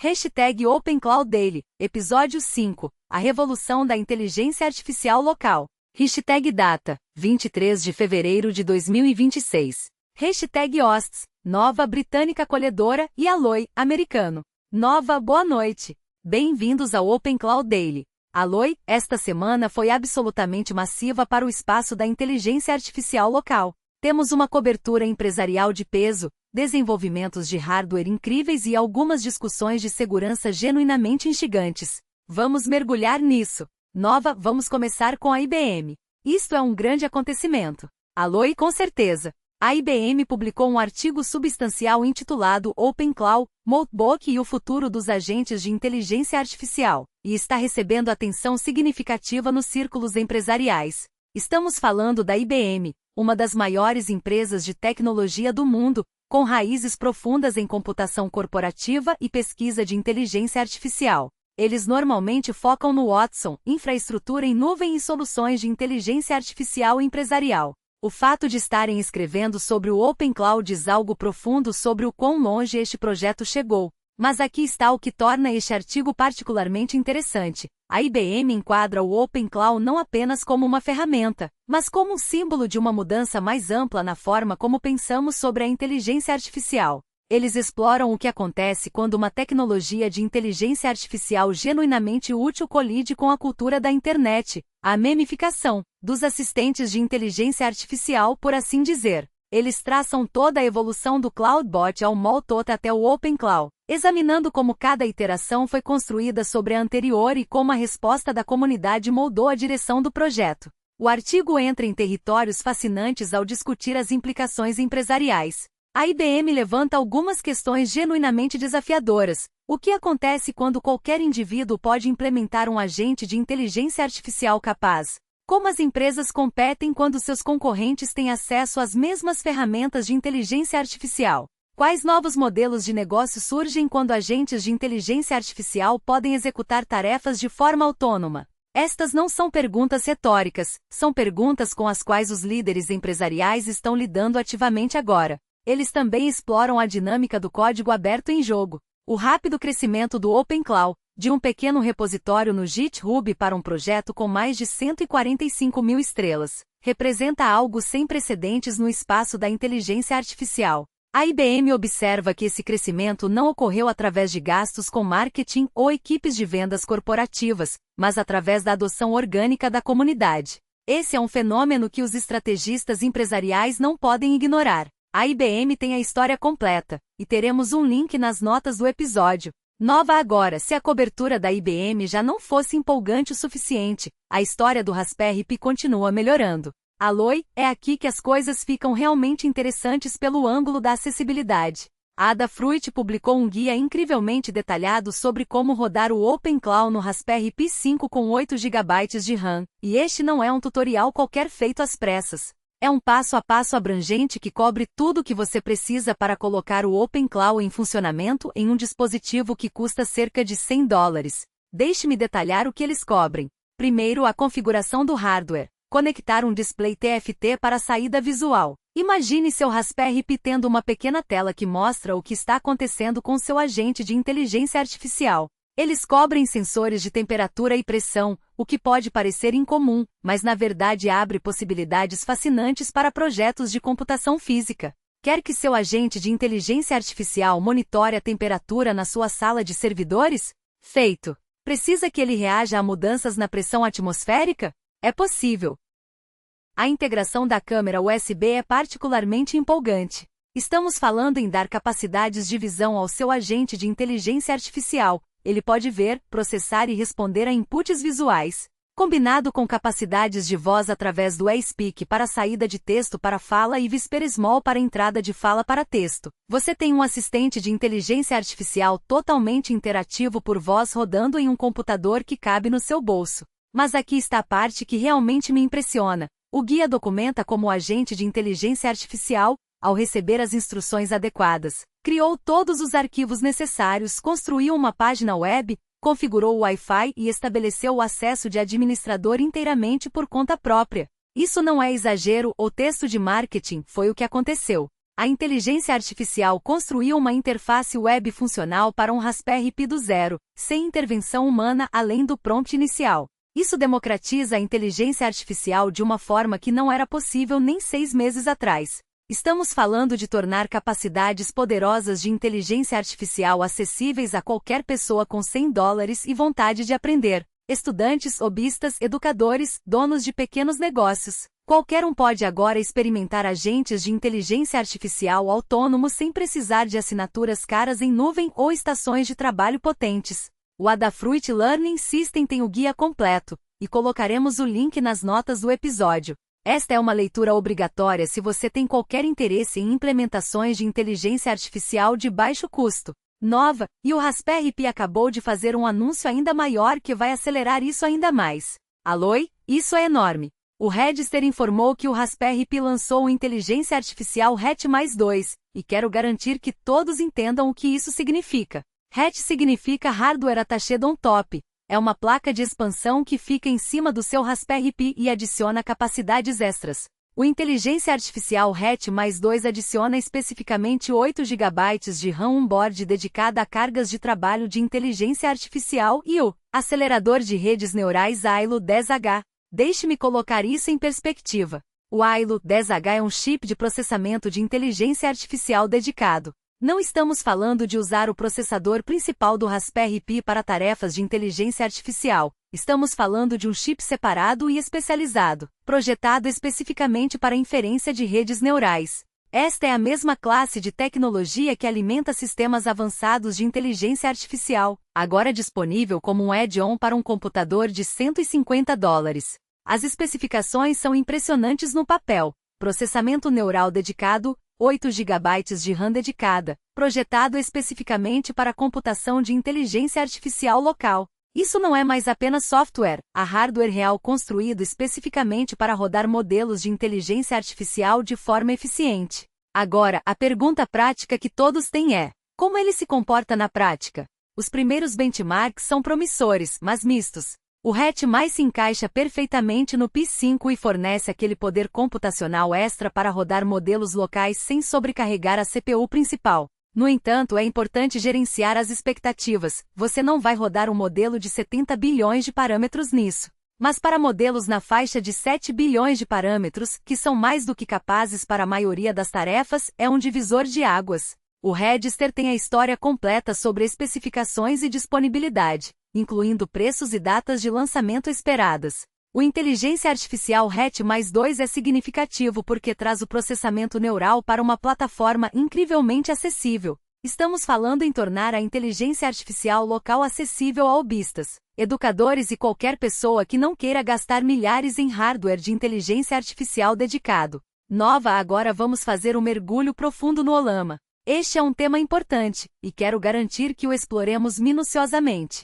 Hashtag OpenCloudDaily, episódio 5, a revolução da inteligência artificial local. Hashtag data, 23 de fevereiro de 2026. Hashtag hosts, Nova Britânica acolhedora e Alloy, americano. Nova, boa noite. Bem-vindos ao OpenCloudDaily. Alloy, esta semana foi absolutamente massiva para o espaço da inteligência artificial local. Temos uma cobertura empresarial de peso, desenvolvimentos de hardware incríveis e algumas discussões de segurança genuinamente instigantes. Vamos mergulhar nisso. Nova, vamos começar com a IBM. Isto é um grande acontecimento. Alloy, com certeza. A IBM publicou um artigo substancial intitulado Open Cloud, Notebook e o futuro dos agentes de inteligência artificial, e está recebendo atenção significativa nos círculos empresariais. Estamos falando da IBM, uma das maiores empresas de tecnologia do mundo, com raízes profundas em computação corporativa e pesquisa de inteligência artificial. Eles normalmente focam no Watson, infraestrutura em nuvem e soluções de inteligência artificial empresarial. O fato de estarem escrevendo sobre o Open Cloud diz algo profundo sobre o quão longe este projeto chegou. Mas aqui está o que torna este artigo particularmente interessante. A IBM enquadra o Open Cloud não apenas como uma ferramenta, mas como um símbolo de uma mudança mais ampla na forma como pensamos sobre a inteligência artificial. Eles exploram o que acontece quando uma tecnologia de inteligência artificial genuinamente útil colide com a cultura da internet, a memificação, dos assistentes de inteligência artificial, por assim dizer. Eles traçam toda a evolução do CloudBot ao Moltot até o Open Cloud, examinando como cada iteração foi construída sobre a anterior e como a resposta da comunidade moldou a direção do projeto. O artigo entra em territórios fascinantes ao discutir as implicações empresariais. A IBM levanta algumas questões genuinamente desafiadoras. O que acontece quando qualquer indivíduo pode implementar um agente de inteligência artificial capaz? Como as empresas competem quando seus concorrentes têm acesso às mesmas ferramentas de inteligência artificial? Quais novos modelos de negócio surgem quando agentes de inteligência artificial podem executar tarefas de forma autônoma? Estas não são perguntas retóricas, são perguntas com as quais os líderes empresariais estão lidando ativamente agora. Eles também exploram a dinâmica do código aberto em jogo. O rápido crescimento do Open Cloud, de um pequeno repositório no GitHub para um projeto com mais de 145 mil estrelas, representa algo sem precedentes no espaço da inteligência artificial. A IBM observa que esse crescimento não ocorreu através de gastos com marketing ou equipes de vendas corporativas, mas através da adoção orgânica da comunidade. Esse é um fenômeno que os estrategistas empresariais não podem ignorar. A IBM tem a história completa, e teremos um link nas notas do episódio. Nova agora, se a cobertura da IBM já não fosse empolgante o suficiente, a história do Raspberry Pi continua melhorando. Alloy, é aqui que as coisas ficam realmente interessantes pelo ângulo da acessibilidade. A Adafruit publicou um guia incrivelmente detalhado sobre como rodar o Open Cloud no Raspberry Pi 5 com 8 GB de RAM, e este não é um tutorial qualquer feito às pressas. É um passo a passo abrangente que cobre tudo o que você precisa para colocar o Open Cloud em funcionamento em um dispositivo que custa cerca de $100. Deixe-me detalhar o que eles cobrem. Primeiro, a configuração do hardware. Conectar um display TFT para a saída visual. Imagine seu Raspberry Pi tendo uma pequena tela que mostra o que está acontecendo com seu agente de inteligência artificial. Eles cobrem sensores de temperatura e pressão, o que pode parecer incomum, mas na verdade abre possibilidades fascinantes para projetos de computação física. Quer que seu agente de inteligência artificial monitore a temperatura na sua sala de servidores? Feito! Precisa que ele reaja a mudanças na pressão atmosférica? É possível. A integração da câmera USB é particularmente empolgante. Estamos falando em dar capacidades de visão ao seu agente de inteligência artificial. Ele pode ver, processar e responder a inputs visuais. Combinado com capacidades de voz através do eSpeak para saída de texto para fala e Whisper Small para entrada de fala para texto, você tem um assistente de inteligência artificial totalmente interativo por voz rodando em um computador que cabe no seu bolso. Mas aqui está a parte que realmente me impressiona. O guia documenta como o agente de inteligência artificial, ao receber as instruções adequadas, criou todos os arquivos necessários, construiu uma página web, configurou o Wi-Fi e estabeleceu o acesso de administrador inteiramente por conta própria. Isso não é exagero ou texto de marketing, foi o que aconteceu. A inteligência artificial construiu uma interface web funcional para um Raspberry Pi do zero, sem intervenção humana além do prompt inicial. Isso democratiza a inteligência artificial de uma forma que não era possível nem 6 meses atrás. Estamos falando de tornar capacidades poderosas de inteligência artificial acessíveis a qualquer pessoa com $100 e vontade de aprender. Estudantes, hobbyistas, educadores, donos de pequenos negócios. Qualquer um pode agora experimentar agentes de inteligência artificial autônomos sem precisar de assinaturas caras em nuvem ou estações de trabalho potentes. O Adafruit Learning System tem o guia completo, e colocaremos o link nas notas do episódio. Esta é uma leitura obrigatória se você tem qualquer interesse em implementações de inteligência artificial de baixo custo. Nova, e o Raspberry Pi acabou de fazer um anúncio ainda maior que vai acelerar isso ainda mais. Aloi, isso é enorme. O Register informou que o Raspberry Pi lançou o inteligência artificial Hatch+2, e quero garantir que todos entendam o que isso significa. Hatch significa Hardware Attached on Top. É uma placa de expansão que fica em cima do seu Raspberry Pi e adiciona capacidades extras. O inteligência artificial Hatch+2 adiciona especificamente 8 GB de RAM on-board dedicada a cargas de trabalho de inteligência artificial e o acelerador de redes neurais AILO 10H. Deixe-me colocar isso em perspectiva. O AILO 10H é um chip de processamento de inteligência artificial dedicado. Não estamos falando de usar o processador principal do Raspberry Pi para tarefas de inteligência artificial. Estamos falando de um chip separado e especializado, projetado especificamente para inferência de redes neurais. Esta é a mesma classe de tecnologia que alimenta sistemas avançados de inteligência artificial, agora disponível como um add-on para um computador de $150. As especificações são impressionantes no papel. Processamento neural dedicado, 8 GB de RAM dedicada, projetado especificamente para computação de inteligência artificial local. Isso não é mais apenas software, há hardware real construído especificamente para rodar modelos de inteligência artificial de forma eficiente. Agora, a pergunta prática que todos têm é: como ele se comporta na prática? Os primeiros benchmarks são promissores, mas mistos. O Hatch+ se encaixa perfeitamente no Pi 5 e fornece aquele poder computacional extra para rodar modelos locais sem sobrecarregar a CPU principal. No entanto, é importante gerenciar as expectativas. Você não vai rodar um modelo de 70 bilhões de parâmetros nisso. Mas para modelos na faixa de 7 bilhões de parâmetros, que são mais do que capazes para a maioria das tarefas, é um divisor de águas. O Register tem a história completa sobre especificações e disponibilidade, incluindo preços e datas de lançamento esperadas. O inteligência artificial Hatch+2 é significativo porque traz o processamento neural para uma plataforma incrivelmente acessível. Estamos falando em tornar a inteligência artificial local acessível a hobbyistas, educadores e qualquer pessoa que não queira gastar milhares em hardware de inteligência artificial dedicado. Nova, agora vamos fazer um mergulho profundo no Ollama. Este é um tema importante, e quero garantir que o exploremos minuciosamente.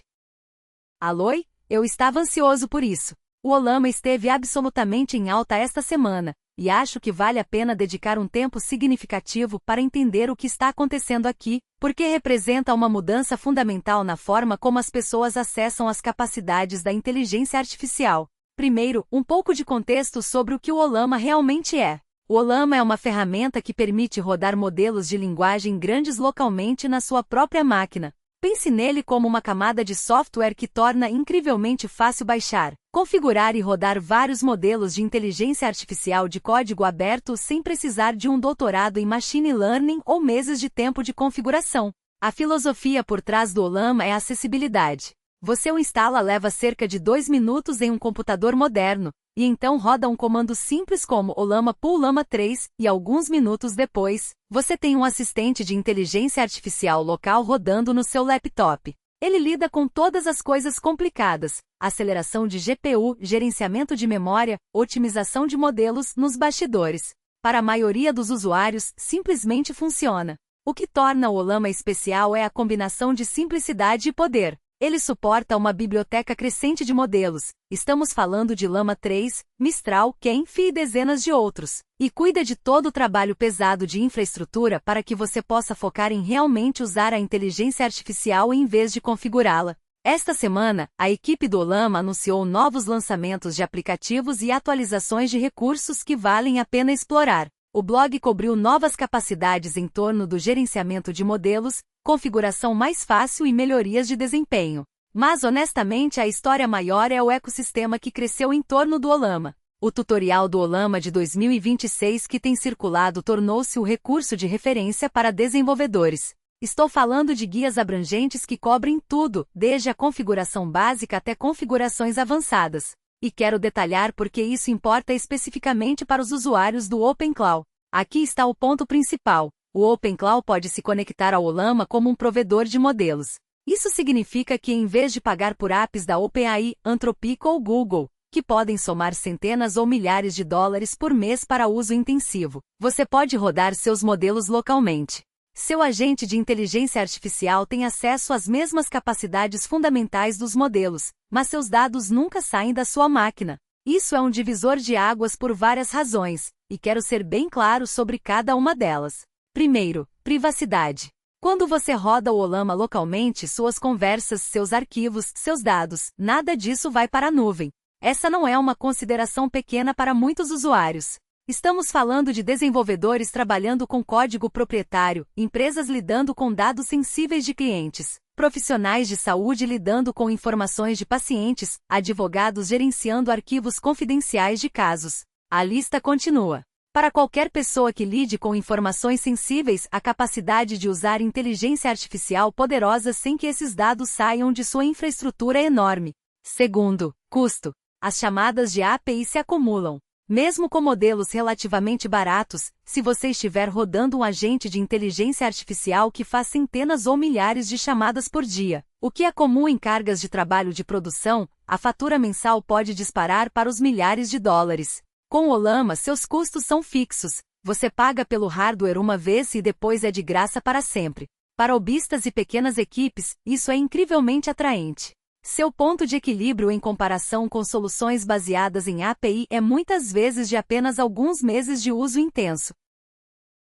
Aloi, eu estava ansioso por isso. O Ollama esteve absolutamente em alta esta semana, e acho que vale a pena dedicar um tempo significativo para entender o que está acontecendo aqui, porque representa uma mudança fundamental na forma como as pessoas acessam as capacidades da inteligência artificial. Primeiro, um pouco de contexto sobre o que o Ollama realmente é. O Ollama é uma ferramenta que permite rodar modelos de linguagem grandes localmente na sua própria máquina. Pense nele como uma camada de software que torna incrivelmente fácil baixar, configurar e rodar vários modelos de inteligência artificial de código aberto sem precisar de um doutorado em machine learning ou meses de tempo de configuração. A filosofia por trás do Ollama é a acessibilidade. Você o instala leva cerca de 2 minutos em um computador moderno, e então roda um comando simples como Ollama Pull Llama 3, e alguns minutos depois, você tem um assistente de inteligência artificial local rodando no seu laptop. Ele lida com todas as coisas complicadas, aceleração de GPU, gerenciamento de memória, otimização de modelos nos bastidores. Para a maioria dos usuários, simplesmente funciona. O que torna o Ollama especial é a combinação de simplicidade e poder. Ele suporta uma biblioteca crescente de modelos. Estamos falando de Llama 3, Mistral, Kenfi e dezenas de outros. E cuida de todo o trabalho pesado de infraestrutura para que você possa focar em realmente usar a inteligência artificial em vez de configurá-la. Esta semana, a equipe do Ollama anunciou novos lançamentos de aplicativos e atualizações de recursos que valem a pena explorar. O blog cobriu novas capacidades em torno do gerenciamento de modelos, configuração mais fácil e melhorias de desempenho. Mas honestamente a história maior é o ecossistema que cresceu em torno do Ollama. O tutorial do Ollama de 2026 que tem circulado tornou-se o recurso de referência para desenvolvedores. Estou falando de guias abrangentes que cobrem tudo, desde a configuração básica até configurações avançadas. E quero detalhar porque isso importa especificamente para os usuários do OpenClaw. Aqui está o ponto principal. O OpenClaw pode se conectar ao Ollama como um provedor de modelos. Isso significa que em vez de pagar por apps da OpenAI, Anthropic ou Google, que podem somar centenas ou milhares de dólares por mês para uso intensivo, você pode rodar seus modelos localmente. Seu agente de inteligência artificial tem acesso às mesmas capacidades fundamentais dos modelos, mas seus dados nunca saem da sua máquina. Isso é um divisor de águas por várias razões, e quero ser bem claro sobre cada uma delas. Primeiro, privacidade. Quando você roda o Ollama localmente, suas conversas, seus arquivos, seus dados, nada disso vai para a nuvem. Essa não é uma consideração pequena para muitos usuários. Estamos falando de desenvolvedores trabalhando com código proprietário, empresas lidando com dados sensíveis de clientes, profissionais de saúde lidando com informações de pacientes, advogados gerenciando arquivos confidenciais de casos. A lista continua. Para qualquer pessoa que lide com informações sensíveis, a capacidade de usar inteligência artificial poderosa sem que esses dados saiam de sua infraestrutura é enorme. Segundo, custo. As chamadas de API se acumulam. Mesmo com modelos relativamente baratos, se você estiver rodando um agente de inteligência artificial que faz centenas ou milhares de chamadas por dia, o que é comum em cargas de trabalho de produção, a fatura mensal pode disparar para os milhares de dólares. Com o Ollama, seus custos são fixos. Você paga pelo hardware uma vez e depois é de graça para sempre. Para hobbyistas e pequenas equipes, isso é incrivelmente atraente. Seu ponto de equilíbrio em comparação com soluções baseadas em API é muitas vezes de apenas alguns meses de uso intenso.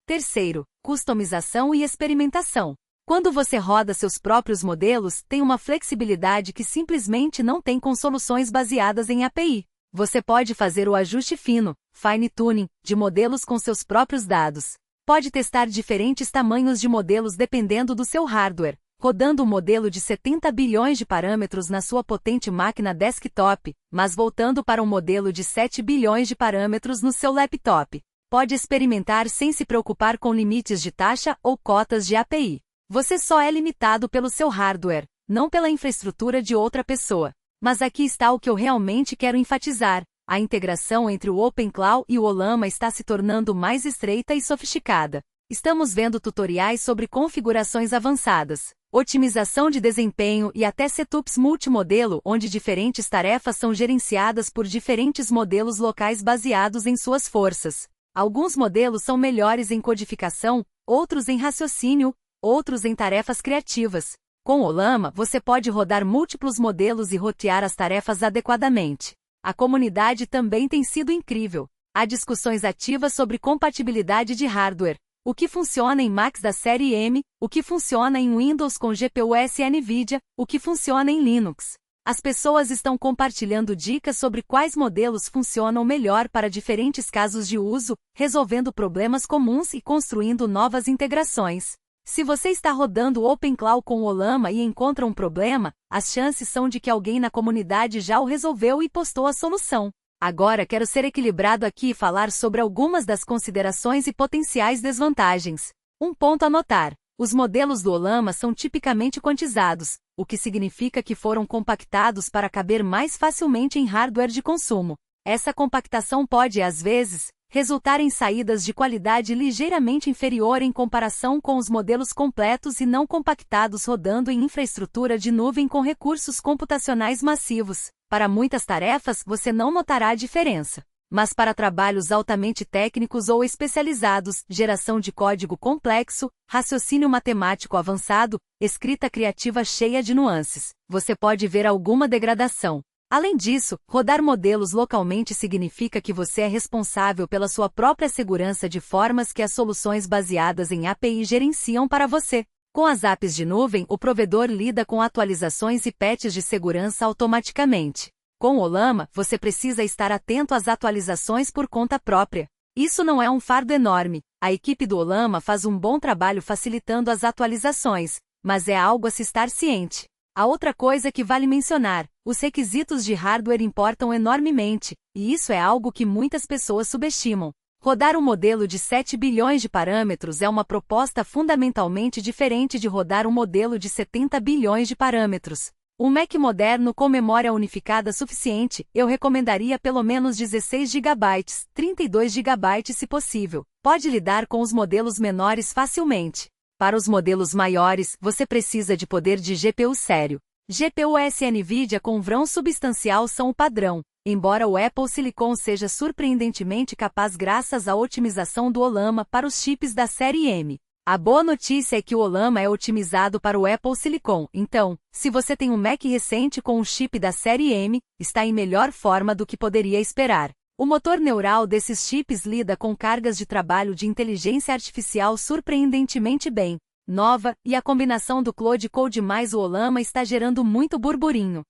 Terceiro, customização e experimentação. Quando você roda seus próprios modelos, tem uma flexibilidade que simplesmente não tem com soluções baseadas em API. Você pode fazer o ajuste fino, fine-tuning, de modelos com seus próprios dados. Pode testar diferentes tamanhos de modelos dependendo do seu hardware, rodando um modelo de 70 bilhões de parâmetros na sua potente máquina desktop, mas voltando para um modelo de 7 bilhões de parâmetros no seu laptop. Pode experimentar sem se preocupar com limites de taxa ou cotas de API. Você só é limitado pelo seu hardware, não pela infraestrutura de outra pessoa. Mas aqui está o que eu realmente quero enfatizar. A integração entre o OpenClaw e o Ollama está se tornando mais estreita e sofisticada. Estamos vendo tutoriais sobre configurações avançadas, otimização de desempenho e até setups multimodelo onde diferentes tarefas são gerenciadas por diferentes modelos locais baseados em suas forças. Alguns modelos são melhores em codificação, outros em raciocínio, outros em tarefas criativas. Com o Ollama, você pode rodar múltiplos modelos e rotear as tarefas adequadamente. A comunidade também tem sido incrível. Há discussões ativas sobre compatibilidade de hardware. O que funciona em Macs da série M, o que funciona em Windows com GPUs NVIDIA, o que funciona em Linux. As pessoas estão compartilhando dicas sobre quais modelos funcionam melhor para diferentes casos de uso, resolvendo problemas comuns e construindo novas integrações. Se você está rodando o OpenClaw com o Ollama e encontra um problema, as chances são de que alguém na comunidade já o resolveu e postou a solução. Agora quero ser equilibrado aqui e falar sobre algumas das considerações e potenciais desvantagens. Um ponto a notar: os modelos do Ollama são tipicamente quantizados, o que significa que foram compactados para caber mais facilmente em hardware de consumo. Essa compactação pode, às vezes, resultar em saídas de qualidade ligeiramente inferior em comparação com os modelos completos e não compactados rodando em infraestrutura de nuvem com recursos computacionais massivos. Para muitas tarefas, você não notará a diferença. Mas para trabalhos altamente técnicos ou especializados, geração de código complexo, raciocínio matemático avançado, escrita criativa cheia de nuances, você pode ver alguma degradação. Além disso, rodar modelos localmente significa que você é responsável pela sua própria segurança de formas que as soluções baseadas em API gerenciam para você. Com as APIs de nuvem, o provedor lida com atualizações e patches de segurança automaticamente. Com o Ollama, você precisa estar atento às atualizações por conta própria. Isso não é um fardo enorme. A equipe do Ollama faz um bom trabalho facilitando as atualizações, mas é algo a se estar ciente. A outra coisa que vale mencionar, os requisitos de hardware importam enormemente, e isso é algo que muitas pessoas subestimam. Rodar um modelo de 7 bilhões de parâmetros é uma proposta fundamentalmente diferente de rodar um modelo de 70 bilhões de parâmetros. Um Mac moderno com memória unificada suficiente, eu recomendaria pelo menos 16 GB, 32 GB se possível. Pode lidar com os modelos menores facilmente. Para os modelos maiores, você precisa de poder de GPU sério. GPUs NVIDIA com vão substancial são o padrão, embora o Apple Silicon seja surpreendentemente capaz graças à otimização do Ollama para os chips da série M. A boa notícia é que o Ollama é otimizado para o Apple Silicon, então, se você tem um Mac recente com um chip da série M, está em melhor forma do que poderia esperar. O motor neural desses chips lida com cargas de trabalho de inteligência artificial surpreendentemente bem nova, e a combinação do Claude Code mais o Ollama está gerando muito burburinho.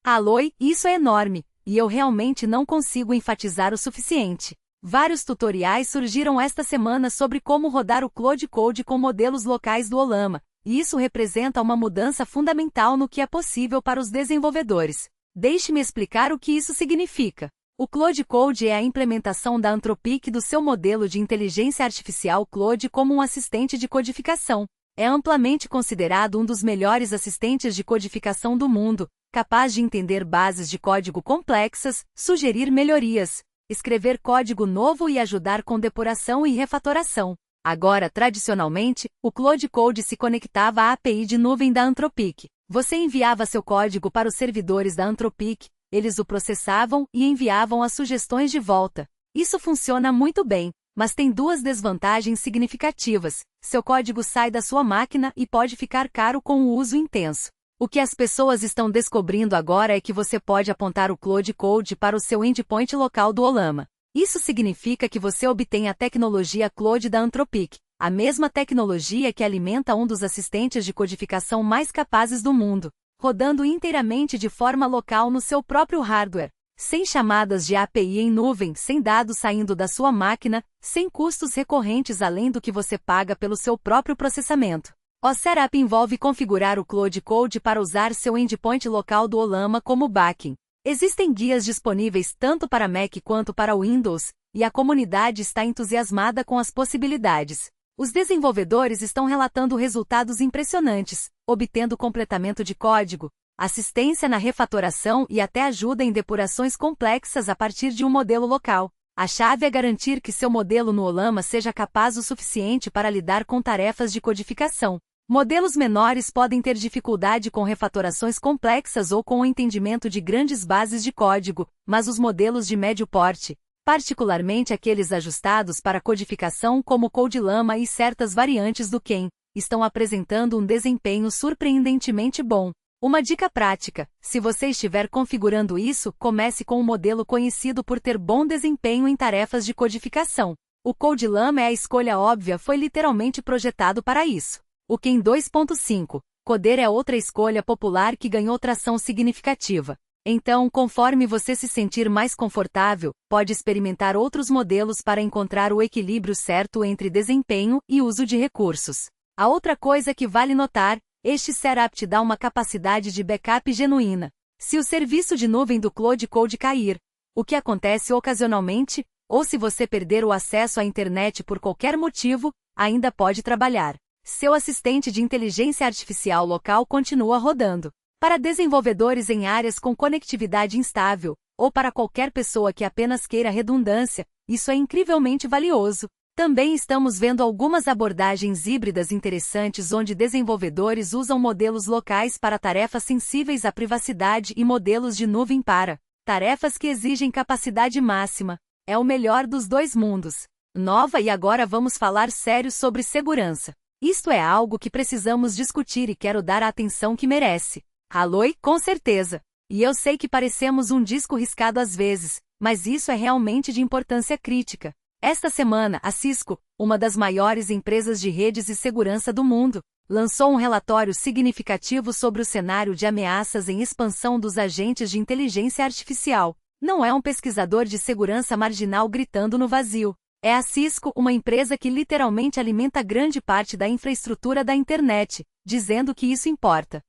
Aloi, isso é enorme, e eu realmente não consigo enfatizar o suficiente. Vários tutoriais surgiram esta semana sobre como rodar o Claude Code com modelos locais do Ollama, e isso representa uma mudança fundamental no que é possível para os desenvolvedores. Deixe-me explicar o que isso significa. O Claude Code é a implementação da Anthropic do seu modelo de inteligência artificial Claude como um assistente de codificação. É amplamente considerado um dos melhores assistentes de codificação do mundo, capaz de entender bases de código complexas, sugerir melhorias, escrever código novo e ajudar com depuração e refatoração. Agora, tradicionalmente, o Claude Code se conectava à API de nuvem da Anthropic. Você enviava seu código para os servidores da Anthropic, eles o processavam e enviavam as sugestões de volta. Isso funciona muito bem, mas tem duas desvantagens significativas. Seu código sai da sua máquina e pode ficar caro com o uso intenso. O que as pessoas estão descobrindo agora é que você pode apontar o Claude Code para o seu endpoint local do Ollama. Isso significa que você obtém a tecnologia Claude da Anthropic, a mesma tecnologia que alimenta um dos assistentes de codificação mais capazes do mundo, rodando inteiramente de forma local no seu próprio hardware, sem chamadas de API em nuvem, sem dados saindo da sua máquina, sem custos recorrentes além do que você paga pelo seu próprio processamento. O setup envolve configurar o Claude Code para usar seu endpoint local do Ollama como backing. Existem guias disponíveis tanto para Mac quanto para Windows, e a comunidade está entusiasmada com as possibilidades. Os desenvolvedores estão relatando resultados impressionantes, obtendo completamento de código, assistência na refatoração e até ajuda em depurações complexas a partir de um modelo local. A chave é garantir que seu modelo no Ollama seja capaz o suficiente para lidar com tarefas de codificação. Modelos menores podem ter dificuldade com refatorações complexas ou com o entendimento de grandes bases de código, mas os modelos de médio porte, particularmente aqueles ajustados para codificação como CodeLlama e certas variantes do Ken, estão apresentando um desempenho surpreendentemente bom. Uma dica prática: se você estiver configurando isso, comece com um modelo conhecido por ter bom desempenho em tarefas de codificação. O CodeLlama é a escolha óbvia, foi literalmente projetado para isso. O Ken 2.5, Coder é outra escolha popular que ganhou tração significativa. Então, conforme você se sentir mais confortável, pode experimentar outros modelos para encontrar o equilíbrio certo entre desempenho e uso de recursos. A outra coisa que vale notar, este setup te dá uma capacidade de backup genuína. Se o serviço de nuvem do Claude Code cair, o que acontece ocasionalmente, ou se você perder o acesso à internet por qualquer motivo, ainda pode trabalhar. Seu assistente de inteligência artificial local continua rodando. Para desenvolvedores em áreas com conectividade instável, ou para qualquer pessoa que apenas queira redundância, isso é incrivelmente valioso. Também estamos vendo algumas abordagens híbridas interessantes onde desenvolvedores usam modelos locais para tarefas sensíveis à privacidade e modelos de nuvem para tarefas que exigem capacidade máxima. É o melhor dos dois mundos. Nova. E agora vamos falar sério sobre segurança. Isto é algo que precisamos discutir e quero dar a atenção que merece. Aloi, com certeza. E eu sei que parecemos um disco riscado às vezes, mas isso é realmente de importância crítica. Esta semana, a Cisco, uma das maiores empresas de redes e segurança do mundo, lançou um relatório significativo sobre o cenário de ameaças em expansão dos agentes de inteligência artificial. Não é um pesquisador de segurança marginal gritando no vazio. É a Cisco, uma empresa que literalmente alimenta grande parte da infraestrutura da internet, dizendo que isso importa.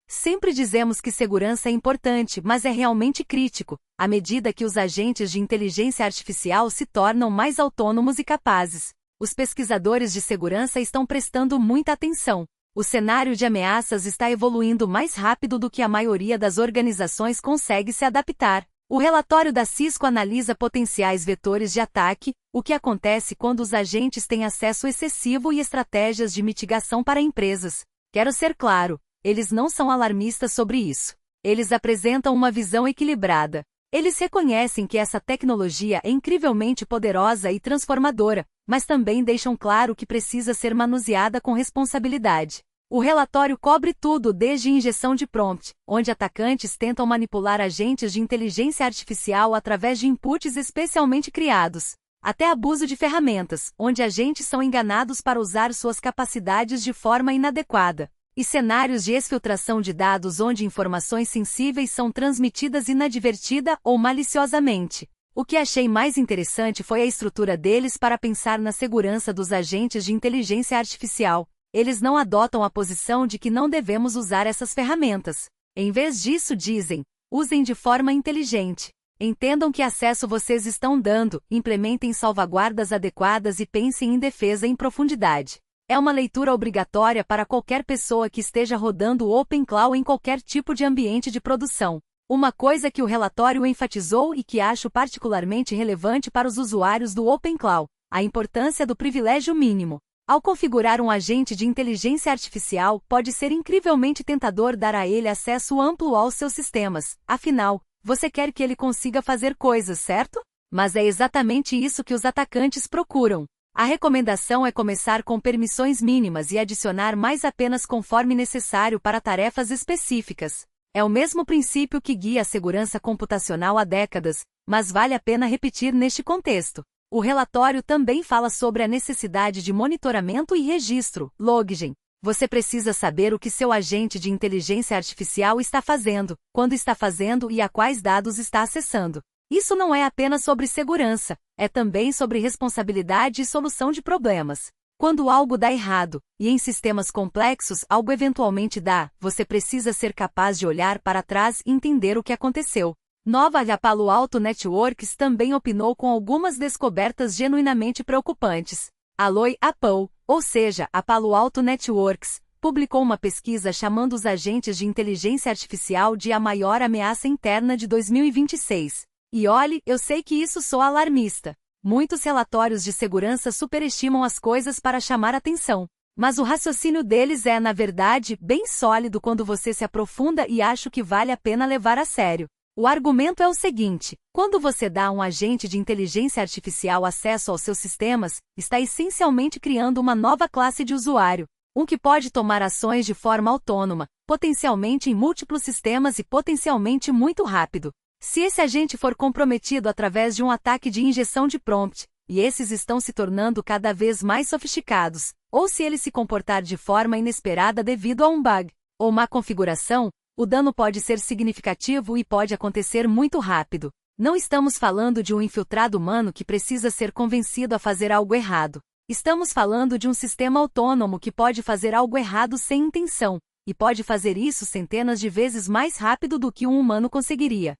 Sempre dizemos que segurança é importante, mas é realmente crítico, à medida que os agentes de inteligência artificial se tornam mais autônomos e capazes. Os pesquisadores de segurança estão prestando muita atenção. O cenário de ameaças está evoluindo mais rápido do que a maioria das organizações consegue se adaptar. O relatório da Cisco analisa potenciais vetores de ataque, o que acontece quando os agentes têm acesso excessivo e estratégias de mitigação para empresas. Quero ser claro, eles não são alarmistas sobre isso. Eles apresentam uma visão equilibrada. Eles reconhecem que essa tecnologia é incrivelmente poderosa e transformadora, mas também deixam claro que precisa ser manuseada com responsabilidade. O relatório cobre tudo desde injeção de prompt, onde atacantes tentam manipular agentes de inteligência artificial através de inputs especialmente criados, até abuso de ferramentas, onde agentes são enganados para usar suas capacidades de forma inadequada, e cenários de exfiltração de dados onde informações sensíveis são transmitidas inadvertida ou maliciosamente. O que achei mais interessante foi a estrutura deles para pensar na segurança dos agentes de inteligência artificial. Eles não adotam a posição de que não devemos usar essas ferramentas. Em vez disso, dizem, usem de forma inteligente. Entendam que acesso vocês estão dando, implementem salvaguardas adequadas e pensem em defesa em profundidade. É uma leitura obrigatória para qualquer pessoa que esteja rodando o OpenClaw em qualquer tipo de ambiente de produção. Uma coisa que o relatório enfatizou e que acho particularmente relevante para os usuários do OpenClaw, a importância do privilégio mínimo. Ao configurar um agente de inteligência artificial, pode ser incrivelmente tentador dar a ele acesso amplo aos seus sistemas. Afinal, você quer que ele consiga fazer coisas, certo? Mas é exatamente isso que os atacantes procuram. A recomendação é começar com permissões mínimas e adicionar mais apenas conforme necessário para tarefas específicas. É o mesmo princípio que guia a segurança computacional há décadas, mas vale a pena repetir neste contexto. O relatório também fala sobre a necessidade de monitoramento e registro, login. Você precisa saber o que seu agente de inteligência artificial está fazendo, quando está fazendo e a quais dados está acessando. Isso não é apenas sobre segurança, é também sobre responsabilidade e solução de problemas. Quando algo dá errado, e em sistemas complexos algo eventualmente dá, você precisa ser capaz de olhar para trás e entender o que aconteceu. Nova a Palo Alto Networks também opinou com algumas descobertas genuinamente preocupantes. Alloy Apple, ou seja, a Palo Alto Networks, publicou uma pesquisa chamando os agentes de inteligência artificial de a maior ameaça interna de 2026. E olhe, eu sei que isso soa alarmista. Muitos relatórios de segurança superestimam as coisas para chamar atenção. Mas o raciocínio deles é, na verdade, bem sólido quando você se aprofunda e acho que vale a pena levar a sério. O argumento é o seguinte: quando você dá a um agente de inteligência artificial acesso aos seus sistemas, está essencialmente criando uma nova classe de usuário, um que pode tomar ações de forma autônoma, potencialmente em múltiplos sistemas e potencialmente muito rápido. Se esse agente for comprometido através de um ataque de injeção de prompt, e esses estão se tornando cada vez mais sofisticados, ou se ele se comportar de forma inesperada devido a um bug ou má configuração, o dano pode ser significativo e pode acontecer muito rápido. Não estamos falando de um infiltrado humano que precisa ser convencido a fazer algo errado. Estamos falando de um sistema autônomo que pode fazer algo errado sem intenção, e pode fazer isso centenas de vezes mais rápido do que um humano conseguiria.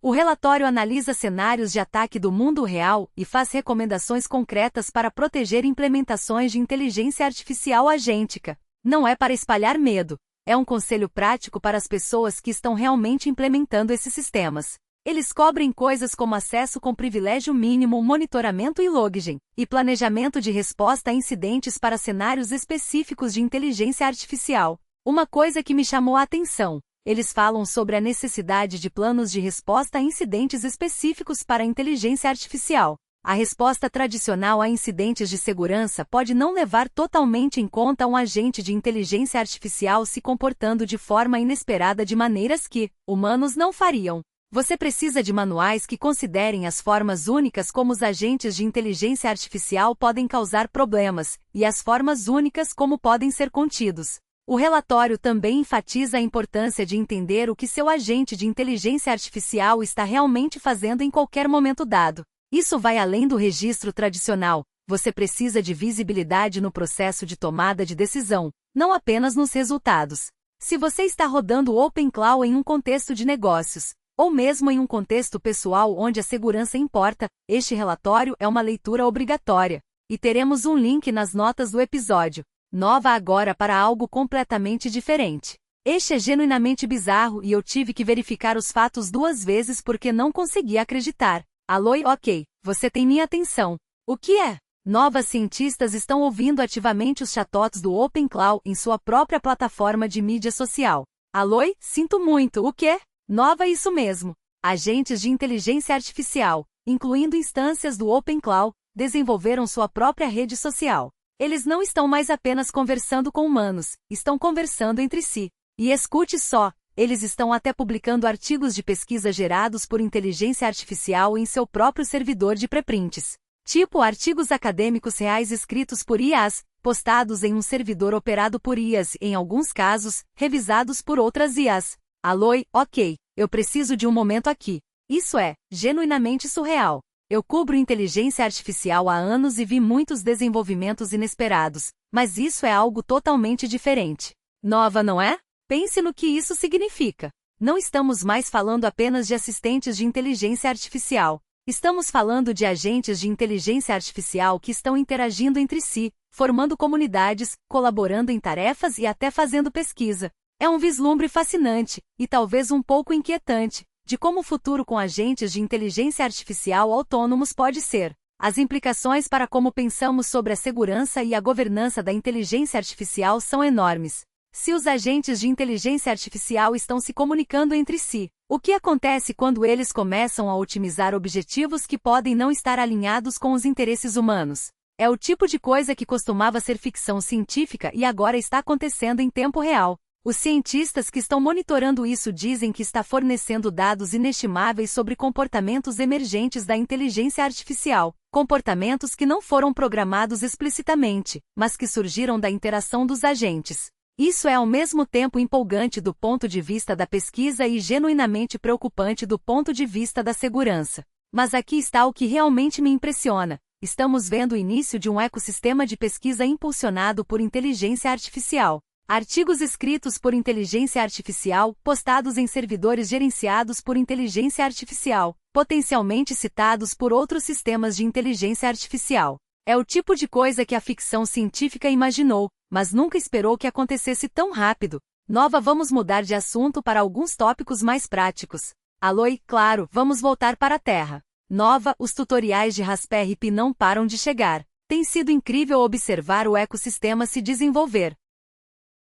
O relatório analisa cenários de ataque do mundo real e faz recomendações concretas para proteger implementações de inteligência artificial agêntica. Não é para espalhar medo. É um conselho prático para as pessoas que estão realmente implementando esses sistemas. Eles cobrem coisas como acesso com privilégio mínimo, monitoramento e login, e planejamento de resposta a incidentes para cenários específicos de inteligência artificial. Uma coisa que me chamou a atenção: eles falam sobre a necessidade de planos de resposta a incidentes específicos para a inteligência artificial. A resposta tradicional a incidentes de segurança pode não levar totalmente em conta um agente de inteligência artificial se comportando de forma inesperada de maneiras que humanos não fariam. Você precisa de manuais que considerem as formas únicas como os agentes de inteligência artificial podem causar problemas, e as formas únicas como podem ser contidos. O relatório também enfatiza a importância de entender o que seu agente de inteligência artificial está realmente fazendo em qualquer momento dado. Isso vai além do registro tradicional. Você precisa de visibilidade no processo de tomada de decisão, não apenas nos resultados. Se você está rodando o OpenClaw em um contexto de negócios, ou mesmo em um contexto pessoal onde a segurança importa, este relatório é uma leitura obrigatória. E teremos um link nas notas do episódio. Nova agora para algo completamente diferente. Este é genuinamente bizarro e eu tive que verificar os fatos 2 vezes porque não consegui acreditar. Alô, ok, você tem minha atenção. O que é? Novas cientistas estão ouvindo ativamente os chatbots do OpenClaw em sua própria plataforma de mídia social. Alô, sinto muito, o quê? Nova isso mesmo. Agentes de inteligência artificial, incluindo instâncias do OpenClaw, desenvolveram sua própria rede social. Eles não estão mais apenas conversando com humanos, estão conversando entre si. E escute só, eles estão até publicando artigos de pesquisa gerados por inteligência artificial em seu próprio servidor de preprints. Tipo artigos acadêmicos reais escritos por IAs, postados em um servidor operado por IAs, em alguns casos, revisados por outras IAs. Alô, ok, eu preciso de um momento aqui. Isso é, genuinamente surreal. Eu cubro inteligência artificial há anos e vi muitos desenvolvimentos inesperados, mas isso é algo totalmente diferente. Nova, não é? Pense no que isso significa. Não estamos mais falando apenas de assistentes de inteligência artificial. Estamos falando de agentes de inteligência artificial que estão interagindo entre si, formando comunidades, colaborando em tarefas e até fazendo pesquisa. É um vislumbre fascinante, e talvez um pouco inquietante, de como o futuro com agentes de inteligência artificial autônomos pode ser. As implicações para como pensamos sobre a segurança e a governança da inteligência artificial são enormes. Se os agentes de inteligência artificial estão se comunicando entre si, o que acontece quando eles começam a otimizar objetivos que podem não estar alinhados com os interesses humanos? É o tipo de coisa que costumava ser ficção científica e agora está acontecendo em tempo real. Os cientistas que estão monitorando isso dizem que está fornecendo dados inestimáveis sobre comportamentos emergentes da inteligência artificial, comportamentos que não foram programados explicitamente, mas que surgiram da interação dos agentes. Isso é ao mesmo tempo empolgante do ponto de vista da pesquisa e genuinamente preocupante do ponto de vista da segurança. Mas aqui está o que realmente me impressiona. Estamos vendo o início de um ecossistema de pesquisa impulsionado por inteligência artificial. Artigos escritos por inteligência artificial, postados em servidores gerenciados por inteligência artificial, potencialmente citados por outros sistemas de inteligência artificial. É o tipo de coisa que a ficção científica imaginou, mas nunca esperou que acontecesse tão rápido. Nova, vamos mudar de assunto para alguns tópicos mais práticos. Alô, claro, vamos voltar para a Terra. Nova, os tutoriais de Raspberry Pi não param de chegar. Tem sido incrível observar o ecossistema se desenvolver.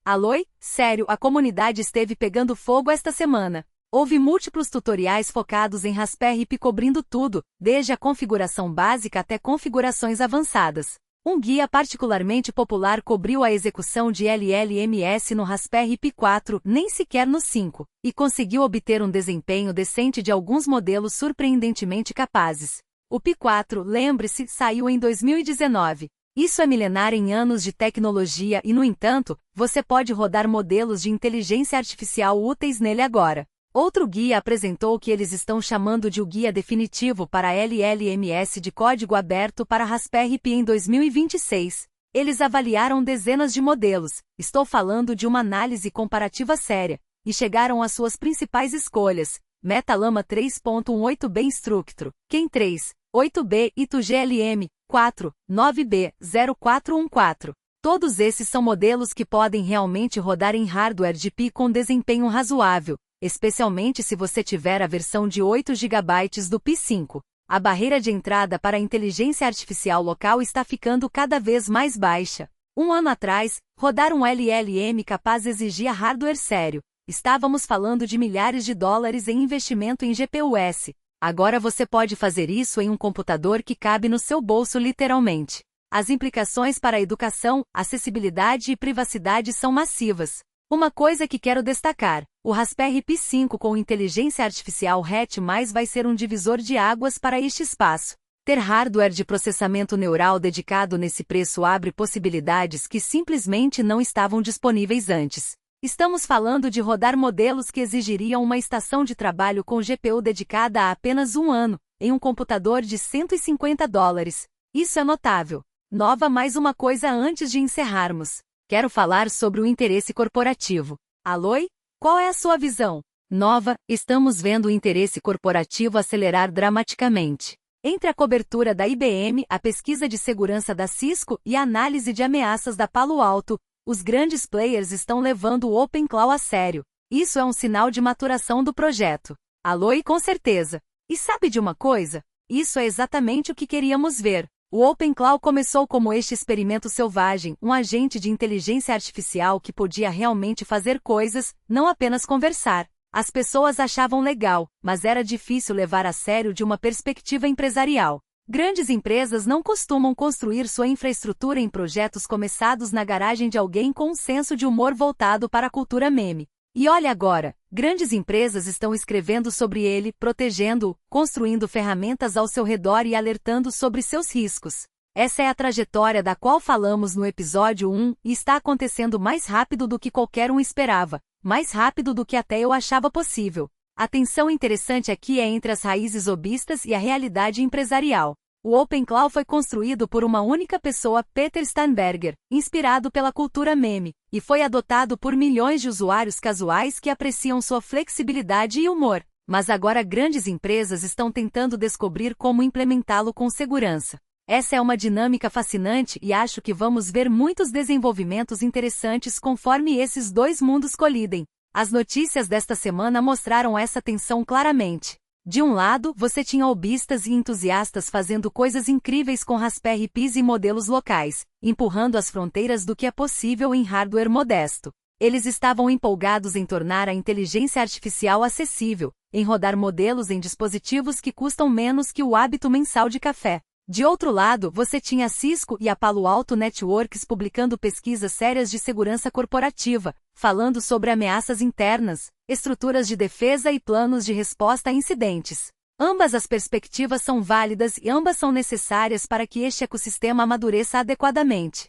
Alô, sério, a comunidade esteve pegando fogo esta semana. Houve múltiplos tutoriais focados em Raspberry Pi cobrindo tudo, desde a configuração básica até configurações avançadas. Um guia particularmente popular cobriu a execução de LLMS no Raspberry Pi 4, nem sequer no 5, e conseguiu obter um desempenho decente de alguns modelos surpreendentemente capazes. O Pi 4, lembre-se, saiu em 2019. Isso é milenar em anos de tecnologia e, no entanto, você pode rodar modelos de inteligência artificial úteis nele agora. Outro guia apresentou o que eles estão chamando de o guia definitivo para LLMS de código aberto para Raspberry Pi em 2026. Eles avaliaram dezenas de modelos, estou falando de uma análise comparativa séria, e chegaram às suas principais escolhas: MetaLlama 3.18b Instructor, Ken 3, 8b e TuGLM 4, 9b, 0414. Todos esses são modelos que podem realmente rodar em hardware de Pi com desempenho razoável, especialmente se você tiver a versão de 8 GB do Pi 5. A barreira de entrada para a inteligência artificial local está ficando cada vez mais baixa. Um ano atrás, rodar um LLM capaz exigia hardware sério. Estávamos falando de milhares de dólares em investimento em GPUs. Agora você pode fazer isso em um computador que cabe no seu bolso literalmente. As implicações para a educação, acessibilidade e privacidade são massivas. Uma coisa que quero destacar: o Raspberry Pi 5 com inteligência artificial HET+, vai ser um divisor de águas para este espaço. Ter hardware de processamento neural dedicado nesse preço abre possibilidades que simplesmente não estavam disponíveis antes. Estamos falando de rodar modelos que exigiriam uma estação de trabalho com GPU dedicada a apenas um ano, em um computador de $150. Isso é notável. Nova, mais uma coisa antes de encerrarmos. Quero falar sobre o interesse corporativo. Aloy, qual é a sua visão? Nova, estamos vendo o interesse corporativo acelerar dramaticamente. Entre a cobertura da IBM, a pesquisa de segurança da Cisco e a análise de ameaças da Palo Alto, os grandes players estão levando o Open Cloud a sério. Isso é um sinal de maturação do projeto. Aloy, com certeza. E sabe de uma coisa? Isso é exatamente o que queríamos ver. O Open Cloud começou como este experimento selvagem, um agente de inteligência artificial que podia realmente fazer coisas, não apenas conversar. As pessoas achavam legal, mas era difícil levar a sério de uma perspectiva empresarial. Grandes empresas não costumam construir sua infraestrutura em projetos começados na garagem de alguém com um senso de humor voltado para a cultura meme. E olha agora, grandes empresas estão escrevendo sobre ele, protegendo-o, construindo ferramentas ao seu redor e alertando sobre seus riscos. Essa é a trajetória da qual falamos no episódio 1 e está acontecendo mais rápido do que qualquer um esperava. Mais rápido do que até eu achava possível. A tensão interessante aqui é entre as raízes hobbyistas e a realidade empresarial. O Open Cloud foi construído por uma única pessoa, Peter Steinberger, inspirado pela cultura meme, e foi adotado por milhões de usuários casuais que apreciam sua flexibilidade e humor. Mas agora grandes empresas estão tentando descobrir como implementá-lo com segurança. Essa é uma dinâmica fascinante e acho que vamos ver muitos desenvolvimentos interessantes conforme esses dois mundos colidem. As notícias desta semana mostraram essa tensão claramente. De um lado, você tinha hobbyistas e entusiastas fazendo coisas incríveis com Raspberry Pis e modelos locais, empurrando as fronteiras do que é possível em hardware modesto. Eles estavam empolgados em tornar a inteligência artificial acessível, em rodar modelos em dispositivos que custam menos que o hábito mensal de café. De outro lado, você tinha a Cisco e a Palo Alto Networks publicando pesquisas sérias de segurança corporativa, falando sobre ameaças internas, estruturas de defesa e planos de resposta a incidentes. Ambas as perspectivas são válidas e ambas são necessárias para que este ecossistema amadureça adequadamente.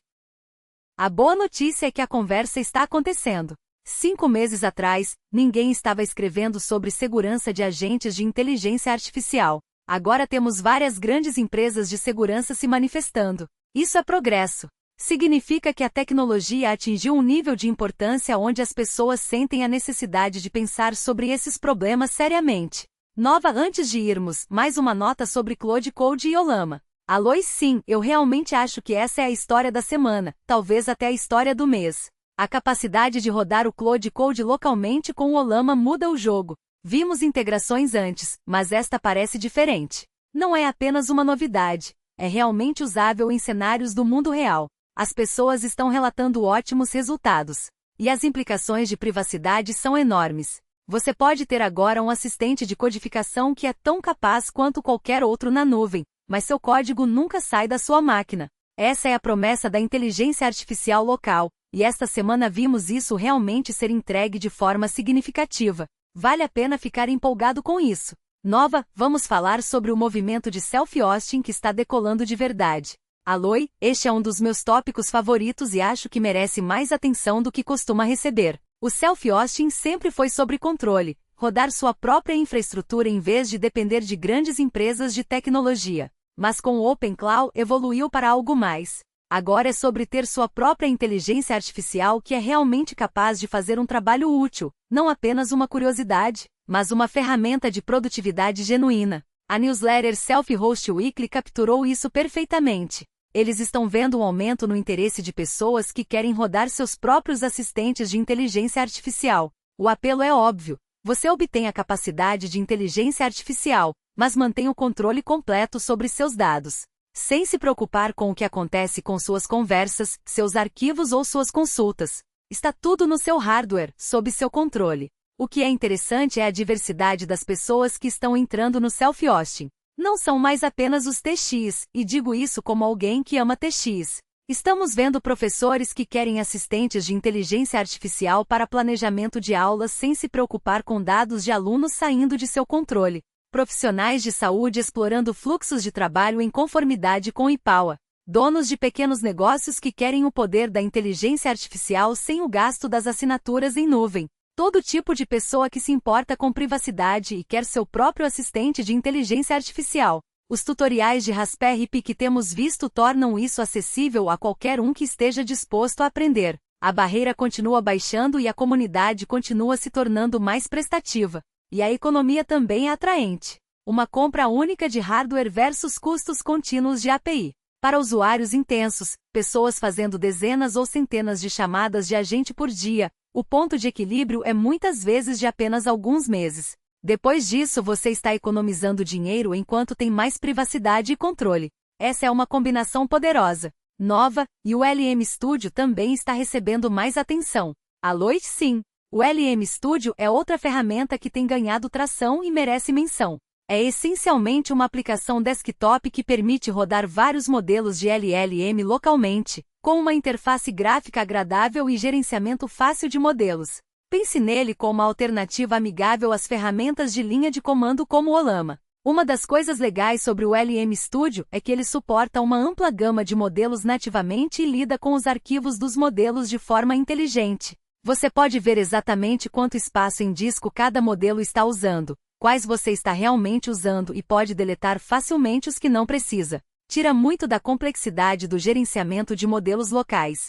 A boa notícia é que a conversa está acontecendo. 5 meses atrás, ninguém estava escrevendo sobre segurança de agentes de inteligência artificial. Agora temos várias grandes empresas de segurança se manifestando. Isso é progresso. Significa que a tecnologia atingiu um nível de importância onde as pessoas sentem a necessidade de pensar sobre esses problemas seriamente. Nova, antes de irmos, mais uma nota sobre Claude Code e Ollama. Aloy, sim, eu realmente acho que essa é a história da semana, talvez até a história do mês. A capacidade de rodar o Claude Code localmente com o Ollama muda o jogo. Vimos integrações antes, mas esta parece diferente. Não é apenas uma novidade, é realmente usável em cenários do mundo real. As pessoas estão relatando ótimos resultados. E as implicações de privacidade são enormes. Você pode ter agora um assistente de codificação que é tão capaz quanto qualquer outro na nuvem, mas seu código nunca sai da sua máquina. Essa é a promessa da inteligência artificial local, e esta semana vimos isso realmente ser entregue de forma significativa. Vale a pena ficar empolgado com isso. Nova, vamos falar sobre o movimento de self-hosting que está decolando de verdade. Aloy, este é um dos meus tópicos favoritos e acho que merece mais atenção do que costuma receber. O self-hosting sempre foi sobre controle, rodar sua própria infraestrutura em vez de depender de grandes empresas de tecnologia. Mas com o Open Cloud evoluiu para algo mais. Agora é sobre ter sua própria inteligência artificial que é realmente capaz de fazer um trabalho útil, não apenas uma curiosidade, mas uma ferramenta de produtividade genuína. A newsletter Self-Host Weekly capturou isso perfeitamente. Eles estão vendo um aumento no interesse de pessoas que querem rodar seus próprios assistentes de inteligência artificial. O apelo é óbvio. Você obtém a capacidade de inteligência artificial, mas mantém o controle completo sobre seus dados. Sem se preocupar com o que acontece com suas conversas, seus arquivos ou suas consultas. Está tudo no seu hardware, sob seu controle. O que é interessante é a diversidade das pessoas que estão entrando no self-hosting. Não são mais apenas os TX, e digo isso como alguém que ama TX. Estamos vendo professores que querem assistentes de inteligência artificial para planejamento de aulas sem se preocupar com dados de alunos saindo de seu controle. Profissionais de saúde explorando fluxos de trabalho em conformidade com o IPAWA. Donos de pequenos negócios que querem o poder da inteligência artificial sem o gasto das assinaturas em nuvem. Todo tipo de pessoa que se importa com privacidade e quer seu próprio assistente de inteligência artificial. Os tutoriais de Raspberry que temos visto tornam isso acessível a qualquer um que esteja disposto a aprender. A barreira continua baixando e a comunidade continua se tornando mais prestativa. E a economia também é atraente. Uma compra única de hardware versus custos contínuos de API. Para usuários intensos, pessoas fazendo dezenas ou centenas de chamadas de agente por dia, o ponto de equilíbrio é muitas vezes de apenas alguns meses. Depois disso você está economizando dinheiro enquanto tem mais privacidade e controle. Essa é uma combinação poderosa, nova, e o LM Studio também está recebendo mais atenção. Alô, sim! O LM Studio é outra ferramenta que tem ganhado tração e merece menção. É essencialmente uma aplicação desktop que permite rodar vários modelos de LLM localmente, com uma interface gráfica agradável e gerenciamento fácil de modelos. Pense nele como uma alternativa amigável às ferramentas de linha de comando como o Ollama. Uma das coisas legais sobre o LM Studio é que ele suporta uma ampla gama de modelos nativamente e lida com os arquivos dos modelos de forma inteligente. Você pode ver exatamente quanto espaço em disco cada modelo está usando, quais você está realmente usando e pode deletar facilmente os que não precisa. Tira muito da complexidade do gerenciamento de modelos locais.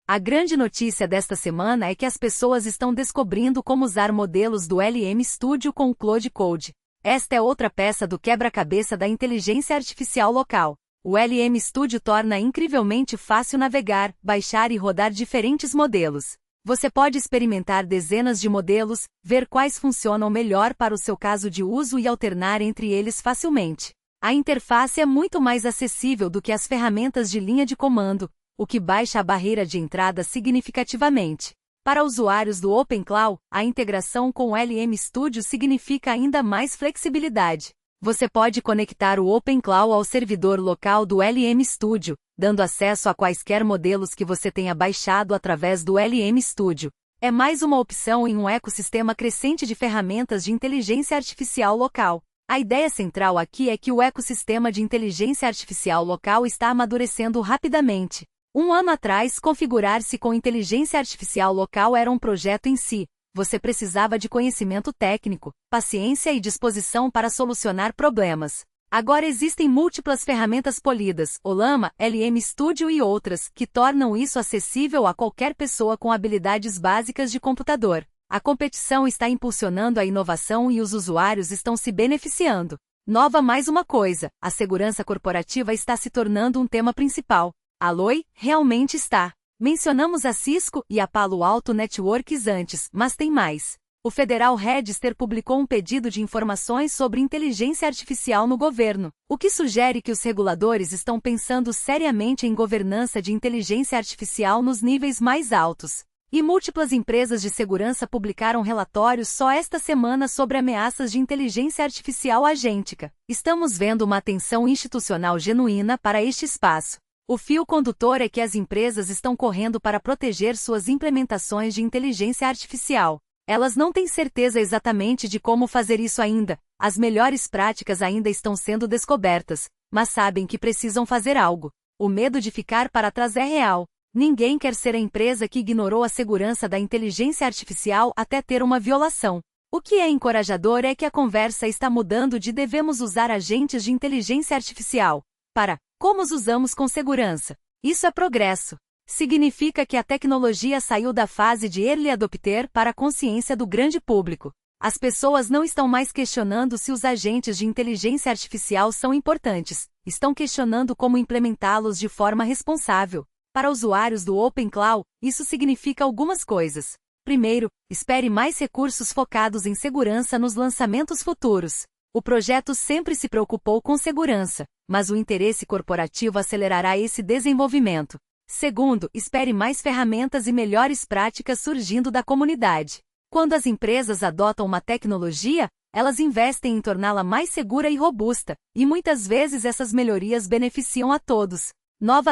A grande notícia desta semana é que as pessoas estão descobrindo como usar modelos do LM Studio com o Claude Code. Esta é outra peça do quebra-cabeça da inteligência artificial local. O LM Studio torna incrivelmente fácil navegar, baixar e rodar diferentes modelos. Você pode experimentar dezenas de modelos, ver quais funcionam melhor para o seu caso de uso e alternar entre eles facilmente. A interface é muito mais acessível do que as ferramentas de linha de comando, o que baixa a barreira de entrada significativamente. Para usuários do OpenClaw, a integração com o LM Studio significa ainda mais flexibilidade. Você pode conectar o OpenClaw ao servidor local do LM Studio, dando acesso a quaisquer modelos que você tenha baixado através do LM Studio. É mais uma opção em um ecossistema crescente de ferramentas de inteligência artificial local. A ideia central aqui é que o ecossistema de inteligência artificial local está amadurecendo rapidamente. Um ano atrás, configurar-se com inteligência artificial local era um projeto em si. Você precisava de conhecimento técnico, paciência e disposição para solucionar problemas. Agora existem múltiplas ferramentas polidas, Ollama, LM Studio e outras, que tornam isso acessível a qualquer pessoa com habilidades básicas de computador. A competição está impulsionando a inovação e os usuários estão se beneficiando. Nova mais uma coisa, a segurança corporativa está se tornando um tema principal. Aloi, realmente está. Mencionamos a Cisco e a Palo Alto Networks antes, mas tem mais. O Federal Register publicou um pedido de informações sobre inteligência artificial no governo, o que sugere que os reguladores estão pensando seriamente em governança de inteligência artificial nos níveis mais altos. E múltiplas empresas de segurança publicaram relatórios só esta semana sobre ameaças de inteligência artificial agêntica. Estamos vendo uma atenção institucional genuína para este espaço. O fio condutor é que as empresas estão correndo para proteger suas implementações de inteligência artificial. Elas não têm certeza exatamente de como fazer isso ainda, as melhores práticas ainda estão sendo descobertas, mas sabem que precisam fazer algo. O medo de ficar para trás é real. Ninguém quer ser a empresa que ignorou a segurança da inteligência artificial até ter uma violação. O que é encorajador é que a conversa está mudando de devemos usar agentes de inteligência artificial para como os usamos com segurança. Isso é progresso. Significa que a tecnologia saiu da fase de early adopter para a consciência do grande público. As pessoas não estão mais questionando se os agentes de inteligência artificial são importantes, estão questionando como implementá-los de forma responsável. Para usuários do OpenClaw, isso significa algumas coisas. Primeiro, espere mais recursos focados em segurança nos lançamentos futuros. O projeto sempre se preocupou com segurança, mas o interesse corporativo acelerará esse desenvolvimento. Segundo, espere mais ferramentas e melhores práticas surgindo da comunidade. Quando as empresas adotam uma tecnologia, elas investem em torná-la mais segura e robusta, e muitas vezes essas melhorias beneficiam a todos.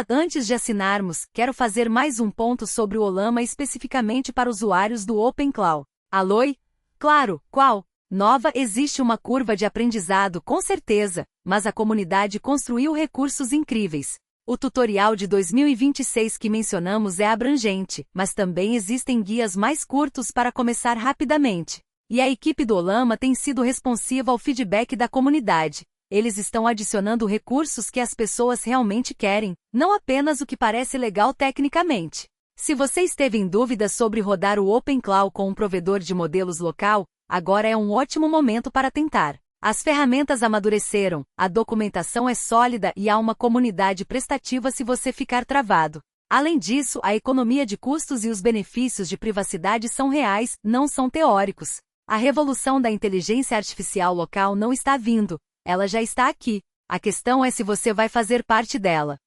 Antes de assinarmos, quero fazer mais um ponto sobre o Ollama especificamente para usuários do OpenClaw. Aloi? Claro, qual? Nova existe uma curva de aprendizado, com certeza, mas a comunidade construiu recursos incríveis. O tutorial de 2026 que mencionamos é abrangente, mas também existem guias mais curtos para começar rapidamente. E a equipe do Olama tem sido responsiva ao feedback da comunidade. Eles estão adicionando recursos que as pessoas realmente querem, não apenas o que parece legal tecnicamente. Se você esteve em dúvida sobre rodar o OpenClaw com um provedor de modelos local, agora é um ótimo momento para tentar. As ferramentas amadureceram, a documentação é sólida e há uma comunidade prestativa se você ficar travado. Além disso, a economia de custos e os benefícios de privacidade são reais, não são teóricos. A revolução da inteligência artificial local não está vindo, ela já está aqui. A questão é se você vai fazer parte dela.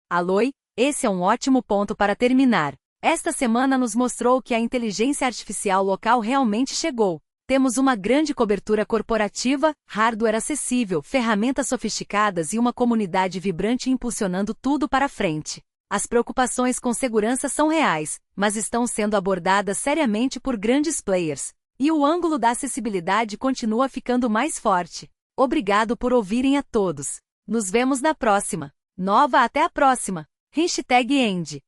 Aloi, esse é um ótimo ponto para terminar. Esta semana nos mostrou que a inteligência artificial local realmente chegou. Temos uma grande cobertura corporativa, hardware acessível, ferramentas sofisticadas e uma comunidade vibrante impulsionando tudo para frente. As preocupações com segurança são reais, mas estão sendo abordadas seriamente por grandes players. E o ângulo da acessibilidade continua ficando mais forte. Obrigado por ouvirem a todos. Nos vemos na próxima. Nova, até a próxima. #End.